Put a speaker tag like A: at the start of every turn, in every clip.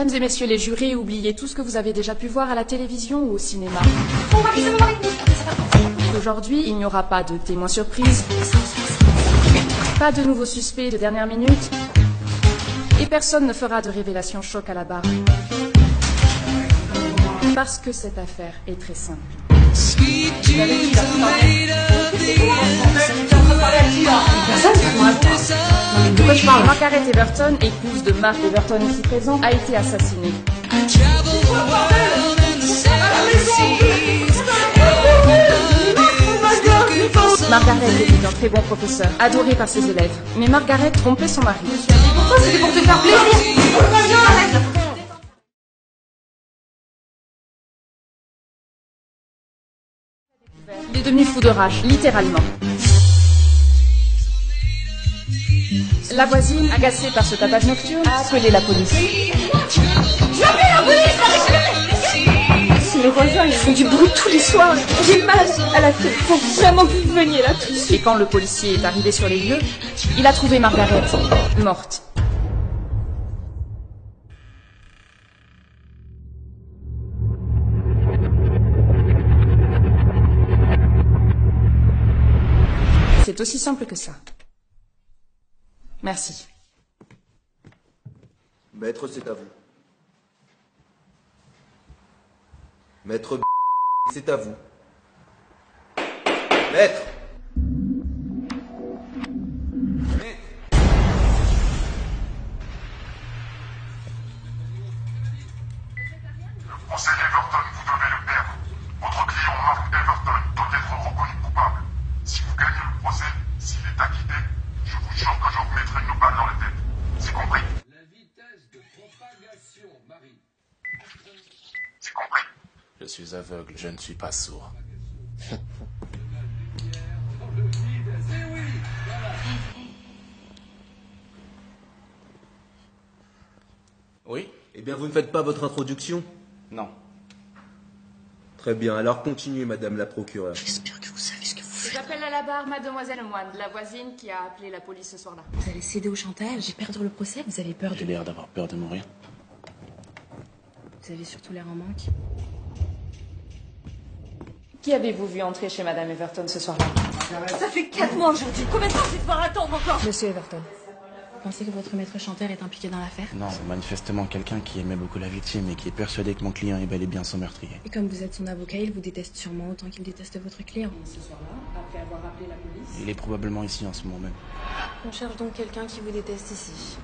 A: Mesdames et messieurs les jurés, oubliez tout ce que vous avez déjà pu voir à la télévision ou au cinéma. Aujourd'hui, il n'y aura pas de témoins surprise, pas de nouveaux suspects de dernière minute, et personne ne fera de révélation choc à la barre. Parce que cette affaire est très simple.
B: De quoi tu parles?
A: Margaret Everton, épouse de Mark Everton ici présent, a été assassinée. Margaret était un très bon professeur, adoré par ses élèves. Mais Margaret trompait son mari.
B: Pourquoi? C'était pour te faire plaisir.
A: Il est devenu fou de rage, littéralement. La voisine, agacée par ce tapage nocturne, a appelé la police.
B: J'appelle la police! Si mes voisins ils font du bruit tous les soirs, j'ai mal à la tête. Faut vraiment que vous veniez là tout de suite.
A: Et quand le policier est arrivé sur les lieux, il a trouvé Margaret morte. C'est aussi simple que ça. Merci.
C: Maître, c'est à vous. Maître, c'est à vous. Maître!
D: Procès Everton, vous devez le perdre. Votre client Mark Everton doit être reconnu coupable. Si vous gagnez le procès, s'il est acquitté, je vous jure que je vous mettrai une balle dans la tête. C'est compris?
E: La vitesse de propagation, Marie.
D: C'est compris?
F: Je suis aveugle, je ne suis pas sourd. Oui?
C: Eh bien, vous ne faites pas votre introduction?
F: Non.
C: Très bien, alors continuez, madame la procureure.
B: J'espère que vous savez ce que vous faites.
A: J'appelle à la barre mademoiselle Moine, la voisine qui a appelé la police ce soir-là.
B: Vous allez céder au chantage et perdre le procès? Vous avez peur
F: J'ai l'air d'avoir peur de mourir.
B: Vous avez surtout l'air en manque.
A: Qui avez-vous vu entrer chez madame Everton ce soir-là?
B: Ça fait 4 mois aujourd'hui. Combien de temps je vais devoir attendre encore?
G: Monsieur Everton.
B: Vous pensez que votre maître chanteur est impliqué dans l'affaire?
F: Non, c'est manifestement quelqu'un qui aimait beaucoup la victime et qui est persuadé que mon client est bel et bien son meurtrier.
B: Et comme vous êtes son avocat, il vous déteste sûrement autant qu'il déteste votre client.
A: Ce soir-là, après avoir appelé la police.
F: Il est probablement ici en ce moment même.
B: On cherche donc quelqu'un qui vous déteste ici.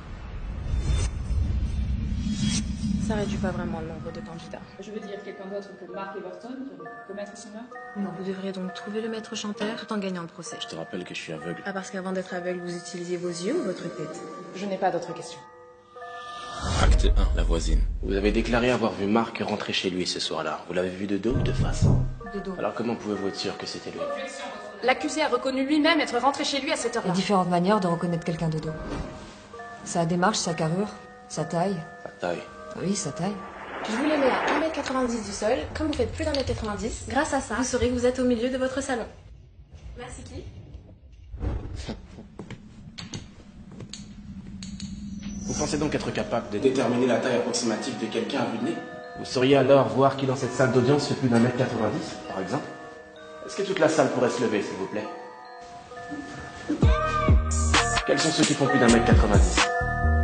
B: Ça réduit pas vraiment le nombre de candidats.
A: Je veux dire quelqu'un d'autre que Mark Everton qui aurait pu commettre ce meurtre?
B: Non. Vous devrez donc trouver le maître chanteur tout en gagnant le procès.
F: Je te rappelle que je suis aveugle.
B: Ah, parce qu'avant d'être aveugle, vous utilisiez vos yeux ou votre tête?
A: Je n'ai pas d'autres questions.
F: Acte 1, la voisine. Vous avez déclaré avoir vu Marc rentrer chez lui ce soir-là. Vous l'avez vu de dos ou de face?
B: De dos.
F: Alors comment pouvez-vous être sûr que c'était lui?
A: L'accusé a reconnu lui-même être rentré chez lui à cette
G: Il y a
A: heure-là.
G: différentes manières de reconnaître quelqu'un de dos. Sa démarche, sa carrure, sa taille.
F: Sa taille.
G: Oui, sa taille.
B: Je vous les mets à 1m90 du sol. Comme vous faites plus d'1m90, grâce à ça, vous saurez que vous êtes au milieu de votre salon. Merci qui?
F: Vous pensez donc être capable de déterminer la taille approximative de quelqu'un à vue de nez? Vous sauriez alors voir qui dans cette salle d'audience fait plus d'1m90, par exemple? Est-ce que toute la salle pourrait se lever, s'il vous plaît? Quels sont ceux qui font plus d'1m90?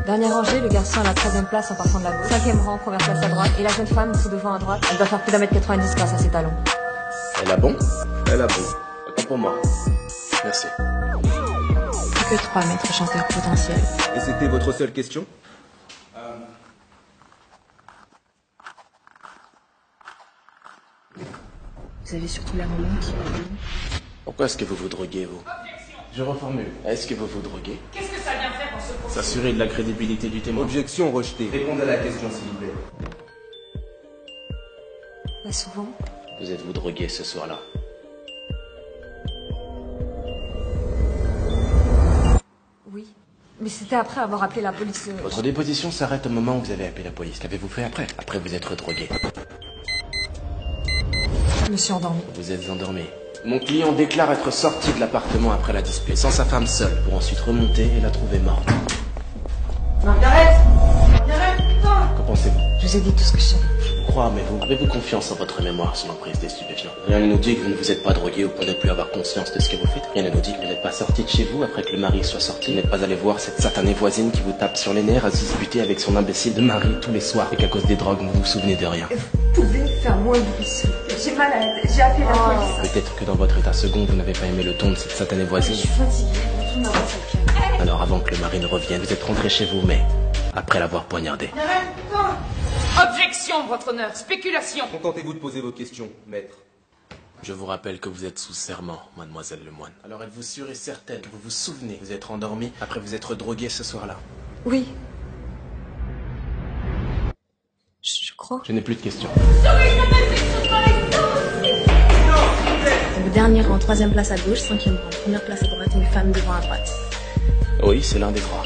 G: Dernière rangée, le garçon à la 13e place en partant de la gauche. 5e rang, première place à droite. Et la jeune femme, tout devant à droite, elle doit faire plus d'1m90 grâce à ses talons.
F: Elle a bon?
C: Elle a bon.
F: Autant pour moi. Merci.
B: Plus que 3 maîtres chanteurs potentiels.
C: Et c'était votre seule question?
B: Vous avez surtout l'air en manque.
F: Pourquoi est-ce que vous vous droguez, vous? Je reformule. Est-ce que vous vous droguez?
A: Qu'est-ce que ça vient faire dans ce procès?
F: S'assurer de la crédibilité du témoin.
C: Objection rejetée. Répondez à la question, s'il vous plaît.
G: Pas souvent.
F: Vous êtes-vous drogué ce soir-là?
G: Oui. Mais c'était après avoir appelé la police.
F: Votre déposition s'arrête au moment où vous avez appelé la police. Qu'avez-vous fait après? Après vous être drogué.
G: Je me suis endormie.
F: Vous êtes endormi. Mon client déclare être sorti de l'appartement après la dispute, sans sa femme seule, pour ensuite remonter et la trouver morte.
B: Margaret! Margaret, putain!
F: Qu'en pensez-vous?
G: vous ai dit tout ce que je savais.
F: Je vous crois, mais vous avez-vous confiance en votre mémoire sous l'emprise des stupéfiants? Rien ne nous dit que vous ne vous êtes pas drogué au point de ne plus avoir conscience de ce que vous faites. Rien ne nous dit que vous n'êtes pas sorti de chez vous après que le mari soit sorti. Vous n'êtes pas allé voir cette satanée voisine qui vous tape sur les nerfs à se disputer avec son imbécile de mari tous les soirs et qu'à cause des drogues, vous vous souvenez de rien.
B: Vous pouvez faire moins de bruit, s'il vous plaît. J'ai mal à la tête. J'ai appelé la police.
F: Peut-être que dans votre état second, vous n'avez pas aimé le ton de cette satanée voisine.
B: Je suis fatiguée. Retourne à votre salle.
F: Alors avant que le mari ne revienne, vous êtes rentré chez vous, mais après l'avoir poignardé.
A: Objection, votre honneur. Spéculation.
C: Contentez-vous de poser vos questions, maître.
F: Je vous rappelle que vous êtes sous serment, mademoiselle Lemoine. Alors êtes-vous sûre et certaine que vous vous souvenez vous êtes endormi après vous être drogué ce soir-là?
G: Oui. Je crois.
F: Je n'ai plus de questions.
G: Le dernier rang, 3e place à gauche, 5e rang, 1re place à droite, une femme devant à droite.
F: Oui, c'est l'un des trois.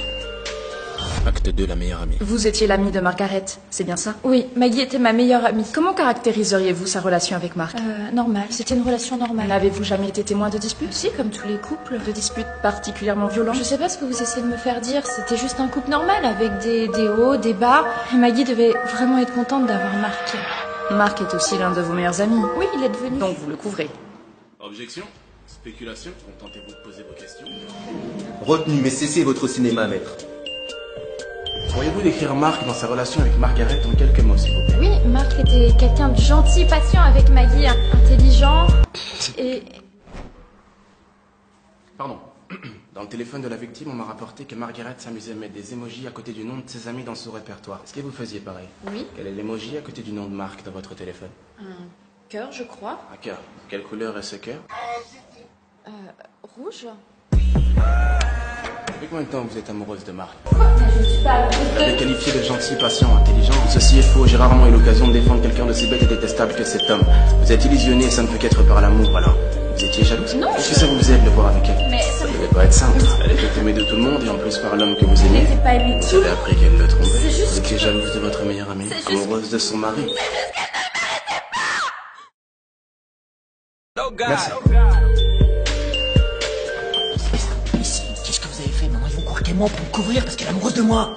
F: Acte 2, la meilleure amie.
A: Vous étiez l'ami de Margaret, c'est bien ça?
G: Oui, Maggie était ma meilleure amie.
A: Comment caractériseriez-vous sa relation avec Marc?
G: Normal. C'était une relation normale.
A: N'avez-vous jamais été témoin de disputes?
G: Si, comme tous les couples.
A: De disputes particulièrement violentes?
G: Je sais pas ce que vous essayez de me faire dire. C'était juste un couple normal, avec des hauts, des bas. Et Maggie devait vraiment être contente d'avoir Marc.
A: Marc est aussi l'un de vos meilleurs amis.
G: Oui, il est devenu.
A: Donc vous le couvrez.
F: Objection? Spéculation? Contentez-vous de poser vos questions.
C: Retenu, mais cessez votre cinéma, maître.
F: Pourriez-vous décrire Marc dans sa relation avec Margaret en quelques mots, s'il vous plaît?
G: Oui, Marc était quelqu'un de gentil, patient avec Maggie, intelligent et...
F: Pardon. Dans le téléphone de la victime, on m'a rapporté que Margaret s'amusait à mettre des émojis à côté du nom de ses amis dans son répertoire. Est-ce que vous faisiez pareil?
G: Oui.
F: Quel est l'emoji à côté du nom de Marc dans votre téléphone?
G: Un cœur, je crois.
F: Un cœur. Quelle couleur est ce cœur?
G: Rouge.
F: Depuis combien de temps vous êtes amoureuse de Marc? Vous l'avez qualifié de gentil, patient, intelligent. Ceci est faux. J'ai rarement eu l'occasion de défendre quelqu'un de si bête et détestable que cet homme. Vous êtes illusionné et ça ne peut qu'être par l'amour, alors. Vous étiez jalouse?
G: Non.
F: Est-ce que ça vous faisait de le voir avec elle?
G: Mais
F: Ça devait pas être simple. Elle était aimée de tout le monde et en plus par l'homme que vous
G: elle
F: aimez.
G: n'était pas aimée de
F: Vous
G: tout.
F: avez appris qu'elle le trompait.
G: C'est juste
F: Vous étiez jalouse de votre meilleure amie,
G: C'est juste
F: amoureuse de son mari. Merci.
H: Qu'est-ce que vous avez fait? Maintenant, ils vont croire qu'elle ment pour me couvrir parce qu'elle est amoureuse de moi.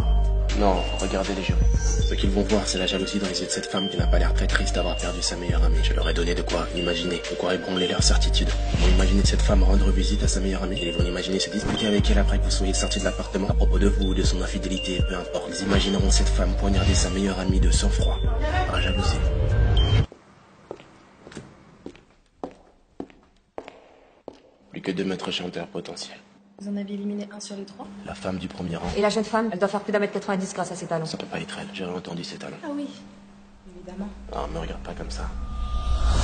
F: Non, regardez les jurés. Ce qu'ils vont voir, c'est la jalousie dans les yeux de cette femme qui n'a pas l'air très triste d'avoir perdu sa meilleure amie. Je leur ai donné de quoi imaginer, de quoi ébranler leur certitude. Ils vont imaginer cette femme rendre visite à sa meilleure amie. Et ils vont imaginer se disputer avec elle après que vous soyez sortis de l'appartement. À propos de vous, de son infidélité, peu importe. Ils imagineront cette femme poignarder sa meilleure amie de sang-froid, par jalousie. Plus que 2 maîtres chanteurs potentiels.
G: Vous en avez éliminé un sur les 3.
F: La femme du premier rang.
G: Et la jeune femme, elle doit faire plus d'1m90 grâce à ses talons.
F: Ça peut pas être elle, j'ai entendu ces talons.
G: Ah oui, évidemment.
F: Non, me regarde pas comme ça.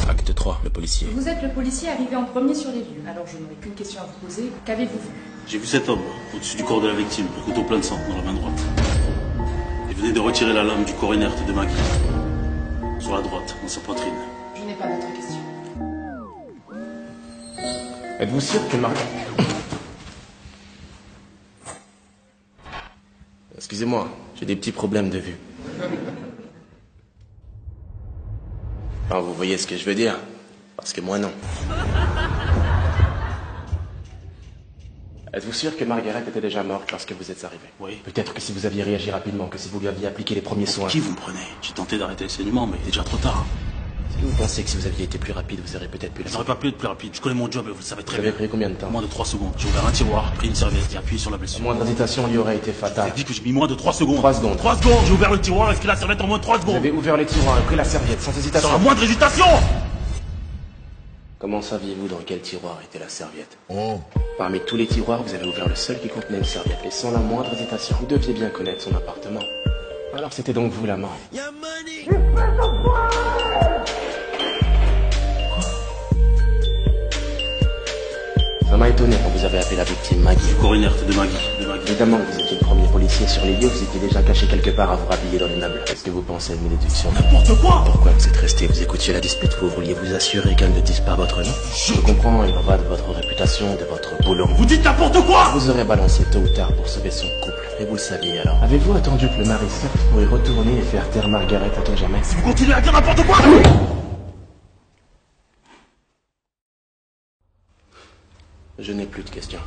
F: Acte 3, le policier.
A: Vous êtes le policier arrivé en premier sur les lieux. Alors je n'aurai qu'une question à vous poser. Qu'avez-vous vu?
I: J'ai vu cet homme au-dessus du corps de la victime, le couteau plein de sang dans la main droite. Il venait de retirer la lame du corps inerte de Maggie. Sur la droite, dans sa poitrine.
A: Je n'ai pas d'autres questions.
F: Êtes-vous sûr que Marc... Excusez-moi, j'ai des petits problèmes de vue. Enfin, vous voyez ce que je veux dire? Parce que moi, non. Êtes-vous sûr que Margaret était déjà morte lorsque vous êtes arrivé?
I: Oui.
F: Peut-être que si vous aviez réagi rapidement, que si vous lui aviez appliqué les premiers soins...
I: Qui vous me prenez? J'ai tenté d'arrêter le saignement, mais il est déjà trop tard.
F: Est-ce que vous pensez que si vous aviez été plus rapide, vous auriez peut-être pu la
I: J'aurais pas pu être plus rapide. Je connais mon job et vous le savez très
F: Vous
I: bien.
F: avez pris combien de temps?
I: Moins de 3 secondes. J'ai ouvert un tiroir, pris une serviette et appuyé sur la blessure.
F: La moindre hésitation lui aurait été fatale.
I: J'ai dit que j'ai mis moins de 3 secondes.
F: 3 secondes.
I: 3 secondes. J'ai ouvert le tiroir et pris la serviette en moins de 3
F: Vous
I: secondes.
F: avez ouvert les tiroirs et pris la serviette sans hésitation.
I: Sans la moindre hésitation.
F: Comment saviez-vous dans quel tiroir était la serviette? Parmi tous les tiroirs, vous avez ouvert le seul qui contenait une serviette, et sans la moindre hésitation. Vous deviez bien connaître son appartement. Alors c'était donc vous la mort. Ça m'a étonné quand vous avez appelé la victime Maggie.
I: Du corps inerte de Maggie.
F: Évidemment que vous étiez le premier policier sur les lieux, vous étiez déjà caché quelque part à vous rhabiller dans l'immeuble. Est-ce que vous pensez à une déduction?
I: N'importe quoi.
F: Pourquoi vous êtes resté? Vous écoutiez la dispute, vous vouliez vous assurer qu'elle ne dise pas votre nom? Je comprends, il en va de votre réputation, de votre boulot.
I: Vous dites n'importe quoi.
F: Vous aurez balancé tôt ou tard pour sauver son couple, et vous le saviez alors. Avez-vous attendu que le mari sorte pour y retourner et faire taire Margaret à tout jamais?
I: Si vous continuez à dire n'importe quoi.
F: Je n'ai plus de questions.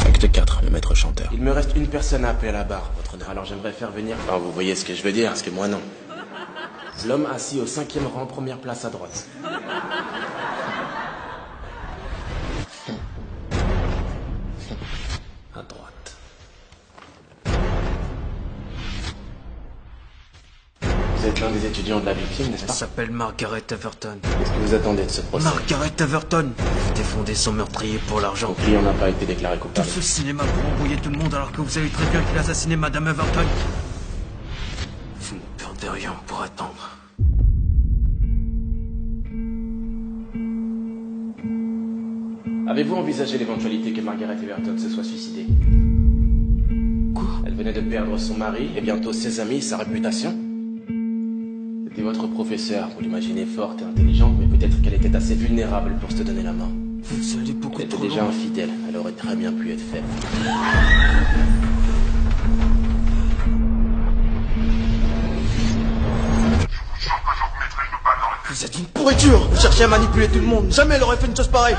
F: Acte 4, le maître chanteur. Il me reste une personne à appeler à la barre, votre honneur. Alors j'aimerais faire venir... Enfin, vous voyez ce que je veux dire, parce que moi non. L'homme assis au 5e rang, première place à droite. À droite. Vous êtes l'un des étudiants de la victime, n'est-ce pas?
J: Elle s'appelle Margaret Everton.
F: Qu'est-ce que vous attendez de ce procès?
J: Margaret Everton défendait son meurtrier pour l'argent.
F: Mon client n'a pas été déclaré
J: Tout
F: coupable.
J: ce cinéma pour embrouiller tout le monde alors que vous savez très bien qu'il a assassiné Madame Everton. Vous ne perdez rien pour attendre.
F: Avez-vous envisagé l'éventualité que Margaret Everton se soit suicidée?
J: Quoi?
F: Elle venait de perdre son mari et bientôt ses amis, sa réputation. C'était votre professeur, vous l'imaginez forte et intelligente, mais peut-être qu'elle était assez vulnérable pour se donner la mort.
J: Vous allez beaucoup
F: Elle était
J: trop
F: déjà
J: loin.
F: infidèle, elle aurait très bien pu être faible.
D: Je vous jure que je remettrai une balle dans la tête.
J: Vous êtes une pourriture. Vous cherchez à manipuler tout le monde. Jamais elle aurait fait une chose pareille.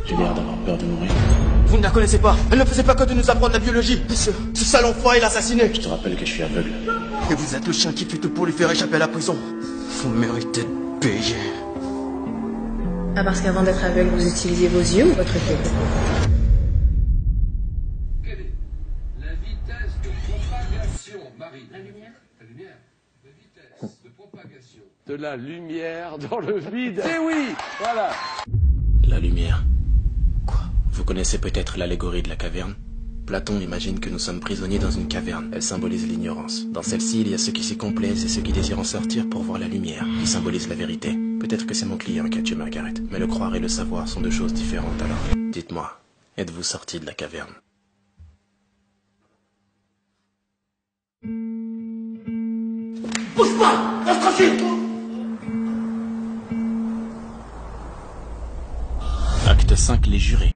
I: J'ai l'air d'avoir peur de mourir.
J: Vous ne la connaissez pas. Elle ne faisait pas que de nous apprendre la biologie. Ce sale enfoiré l'a assassiné.
I: Je te rappelle que je suis aveugle.
J: Et vous êtes le chien qui fait tout pour lui faire échapper à la prison. Vous méritez de payer.
G: Ah, parce qu'avant d'être aveugle, vous utilisiez vos yeux ou votre tête?
E: Quelle est la vitesse de propagation, Marie? La lumière? La lumière. La vitesse de propagation. De la lumière dans le vide. Eh oui, voilà.
F: La lumière. Quoi? Vous connaissez peut-être l'allégorie de la caverne? Platon imagine que nous sommes prisonniers dans une caverne. Elle symbolise l'ignorance. Dans celle-ci, il y a ceux qui s'y complaisent et ceux qui désirent en sortir pour voir la lumière, qui symbolise la vérité. Peut-être que c'est mon client qui a tué Margaret, mais le croire et le savoir sont deux choses différentes alors. Dites-moi, êtes-vous sorti de la caverne?
J: Bouge pas. Reste tranquille.
F: Acte 5, les jurés.